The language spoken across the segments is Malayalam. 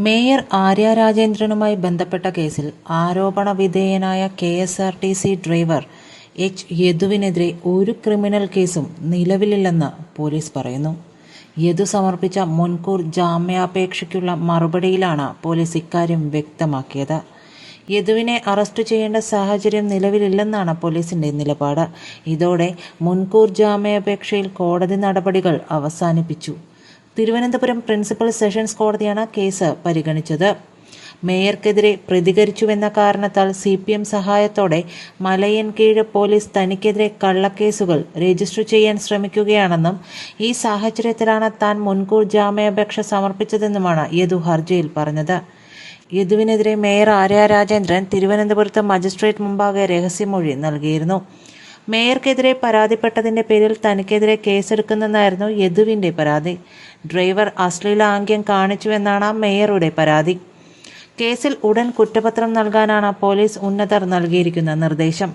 മേയർ ആര്യ രാജേന്ദ്രനുമായി ബന്ധപ്പെട്ട കേസിൽ ആരോപണ വിധേയനായ കെഎസ്ആർടിസി ഡ്രൈവർ എച്ച് യദുവിനെതിരെ ഒരു ക്രിമിനൽ കേസും നിലവിലില്ലെന്ന് പോലീസ് പറയുന്നു. യദു സമർപ്പിച്ച മുൻകൂർ ജാമ്യാപേക്ഷയ്ക്കുള്ള മറുപടിയിലാണ് പോലീസ് ഇക്കാര്യം വ്യക്തമാക്കിയത്. യദുവിനെ അറസ്റ്റ് ചെയ്യേണ്ട സാഹചര്യം നിലവിലില്ലെന്നാണ് പോലീസിന്റെ നിലപാട്. ഇതോടെ മുൻകൂർ ജാമ്യാപേക്ഷയിൽ കോടതി നടപടികൾ അവസാനിപ്പിച്ചു. തിരുവനന്തപുരം പ്രിൻസിപ്പൽ സെഷൻസ് കോടതിയാണ് കേസ് പരിഗണിച്ചത്. മേയർക്കെതിരെ പ്രതികരിച്ചുവെന്ന കാരണത്താൽ CPM സഹായത്തോടെ മലയൻകീഴ് പോലീസ് തനിക്കെതിരെ കള്ളക്കേസുകൾ രജിസ്റ്റർ ചെയ്യാൻ ശ്രമിക്കുകയാണെന്നും ഈ സാഹചര്യത്തിലാണ് താൻ മുൻകൂർ ജാമ്യാപേക്ഷ സമർപ്പിച്ചതെന്നുമാണ് യദു ഹർജിയിൽ പറഞ്ഞത്. യദുവിനെതിരെ മേയർ ആര്യ രാജേന്ദ്രൻ തിരുവനന്തപുരത്ത് മജിസ്ട്രേറ്റ് മുമ്പാകെ രഹസ്യമൊഴി നൽകിയിരുന്നു. മേയർക്കെതിരെ പരാതിപ്പെട്ടതിന്റെ പേരിൽ തനിക്കെതിരെ കേസെടുക്കുന്നെന്നായിരുന്നു യദുവിന്റെ പരാതി. ഡ്രൈവർ അശ്ലീല ആംഗ്യം കാണിച്ചുവെന്നാണ് മേയറുടെ പരാതി. കേസിൽ ഉടൻ കുറ്റപത്രം നൽകാനാണ് പോലീസ് ഉന്നതർ നൽകിയിരിക്കുന്ന നിർദ്ദേശം.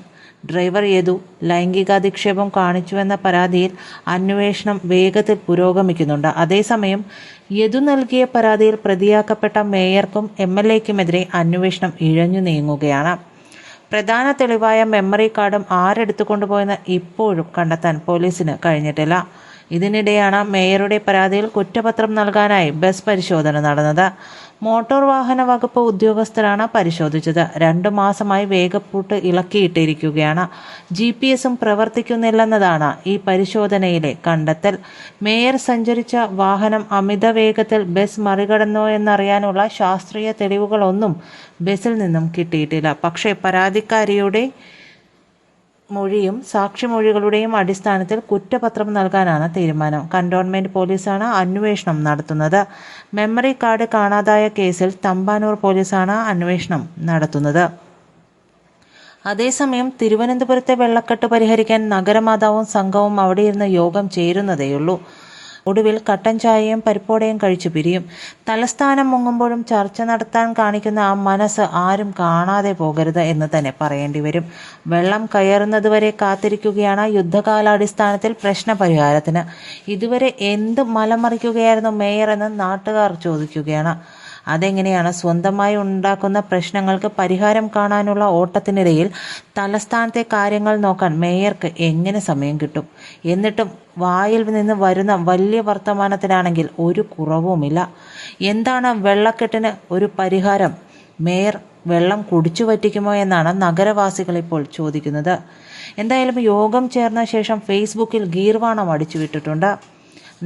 ഡ്രൈവർ യദു ലൈംഗികാധിക്ഷേപം കാണിച്ചുവെന്ന പരാതിയിൽ അന്വേഷണം വേഗത്തിൽ പുരോഗമിക്കുന്നുണ്ട്. അതേസമയം യദു നൽകിയ പരാതിയിൽ പ്രതിയാക്കപ്പെട്ട മേയർക്കും MLAക്കുമെതിരെ അന്വേഷണം ഇഴഞ്ഞു നീങ്ങുകയാണ്. പ്രധാന തെളിവായ മെമ്മറി കാർഡും ആരെടുത്തുകൊണ്ടുപോയെന്ന് ഇപ്പോഴും കണ്ടെത്താൻ പോലീസിന് കഴിഞ്ഞിട്ടില്ല. ഇതിനിടെയാണ് മേയറുടെ പരാതിയിൽ കുറ്റപത്രം നൽകാനായി ബസ് പരിശോധന നടന്നത്. മോട്ടോർ വാഹന വകുപ്പ് ഉദ്യോഗസ്ഥരാണ് പരിശോധിച്ചത്. 2 മാസമായി വേഗപ്പൂട്ട് ഇളക്കിയിട്ടിരിക്കുകയാണ്. GPS-ഉം പ്രവർത്തിക്കുന്നില്ലെന്നതാണ് ഈ പരിശോധനയിലെ കണ്ടെത്തൽ. മേയർ സഞ്ചരിച്ച വാഹനം അമിത വേഗത്തിൽ ബസ് മറികടന്നോ എന്നറിയാനുള്ള ശാസ്ത്രീയ തെളിവുകളൊന്നും ബസിൽ നിന്നും കിട്ടിയിട്ടില്ല. പക്ഷേ പരാതിക്കാരിയുടെ മൊഴിയും സാക്ഷിമൊഴികളുടെയും അടിസ്ഥാനത്തിൽ കുറ്റപത്രം നൽകാനാണ് തീരുമാനം. കന്റോൺമെന്റ് പോലീസാണ് അന്വേഷണം നടത്തുന്നത്. മെമ്മറി കാർഡ് കാണാതായ കേസിൽ തമ്പാനൂർ പോലീസാണ് അന്വേഷണം നടത്തുന്നത്. അതേസമയം തിരുവനന്തപുരത്തെ വെള്ളക്കെട്ട് പരിഹരിക്കാൻ നഗരമാതാവും സംഘവും അവിടെയിരുന്ന് യോഗം ചേരുന്നതേയുള്ളൂ. ഒടുവിൽ കട്ടൻ ചായയും പരിപ്പോടയും കഴിച്ചു പിരിയും. തലസ്ഥാനം മുങ്ങുമ്പോഴും ചർച്ച നടത്താൻ കാണിക്കുന്ന ആ മനസ്സ് ആരും കാണാതെ പോകരുത് എന്ന് തന്നെ പറയേണ്ടി വരും. വെള്ളം കയറുന്നതുവരെ കാത്തിരിക്കുകയാണ് യുദ്ധകാലാടിസ്ഥാനത്തിൽ പ്രശ്നപരിഹാരത്തിന്. ഇതുവരെ എന്ത് മലമറിക്കുകയായിരുന്നു മേയർ എന്ന് നാട്ടുകാർ ചോദിക്കുകയാണ്. അതെങ്ങനെയാണ് സ്വന്തമായി ഉണ്ടാക്കുന്ന പ്രശ്നങ്ങൾക്ക് പരിഹാരം കാണാനുള്ള ഓട്ടത്തിനിടയിൽ തലസ്ഥാനത്തെ കാര്യങ്ങൾ നോക്കാൻ മേയർക്ക് എങ്ങനെ സമയം കിട്ടും? എന്നിട്ടും വായിൽ നിന്ന് വരുന്ന വലിയ വർത്തമാനത്തിനാണെങ്കിൽ ഒരു കുറവുമില്ല. എന്താണ് വെള്ളക്കെട്ടിന് ഒരു പരിഹാരം? മേയർ വെള്ളം കുടിച്ചു വറ്റിക്കുമോ എന്നാണ് നഗരവാസികൾ ഇപ്പോൾ ചോദിക്കുന്നത്. എന്തായാലും യോഗം ചേർന്ന ശേഷം ഫേസ്ബുക്കിൽ ഗീർവാണം അടിച്ചുവിട്ടിട്ടുണ്ട്.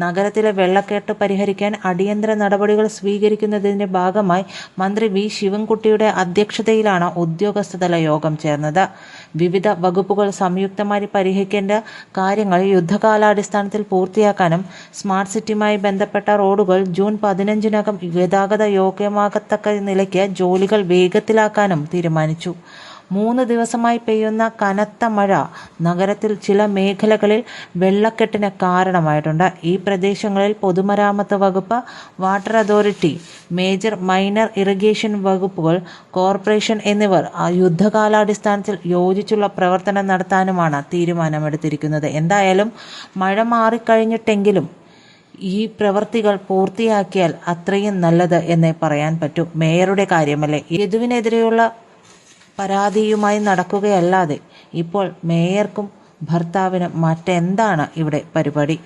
നഗരത്തിലെ വെള്ളക്കെട്ട് പരിഹരിക്കാൻ അടിയന്തര നടപടികൾ സ്വീകരിക്കുന്നതിന്റെ ഭാഗമായി മന്ത്രി V ശിവൻകുട്ടിയുടെ അധ്യക്ഷതയിലാണ് ഉദ്യോഗസ്ഥതല യോഗം ചേർന്നത്. വിവിധ വകുപ്പുകൾ സംയുക്തമായി പരിഹരിക്കേണ്ട കാര്യങ്ങൾ യുദ്ധകാലാടിസ്ഥാനത്തിൽ പൂർത്തിയാക്കാനും സ്മാർട്ട് സിറ്റിയുമായി ബന്ധപ്പെട്ട റോഡുകൾ ജൂൺ 15-നകം ഗതാഗത യോഗ്യമാകത്തക്ക നിലയ്ക്ക് ജോലികൾ വേഗത്തിലാക്കാനും തീരുമാനിച്ചു. 3 ദിവസമായി പെയ്യുന്ന കനത്ത മഴ നഗരത്തിൽ ചില മേഖലകളിൽ വെള്ളക്കെട്ടിന് കാരണമായിട്ടുണ്ട്. ഈ പ്രദേശങ്ങളിൽ പൊതുമരാമത്ത് വകുപ്പ്, water authority, major minor irrigation വകുപ്പുകൾ, കോർപ്പറേഷൻ എന്നിവർ യുദ്ധകാലാടിസ്ഥാനത്തിൽ യോജിച്ചുള്ള പ്രവർത്തനം നടത്താനുമാണ് തീരുമാനമെടുത്തിരിക്കുന്നത്. എന്തായാലും മഴ മാറിക്കഴിഞ്ഞിട്ടെങ്കിലും ഈ പ്രവൃത്തികൾ പൂർത്തിയാക്കിയാൽ അത്രയും നല്ലത് എന്നേ പറയാൻ പറ്റൂ. മേയറുടെ കാര്യമല്ലേ? യദുവിനെതിരെയുള്ള പരാതിയുമായി നടക്കുകയല്ലാതെ ഇപ്പോൾ മേയർക്കും ഭർത്താവിനും മറ്റെന്താണ് ഇവിടെ പരിപാടി?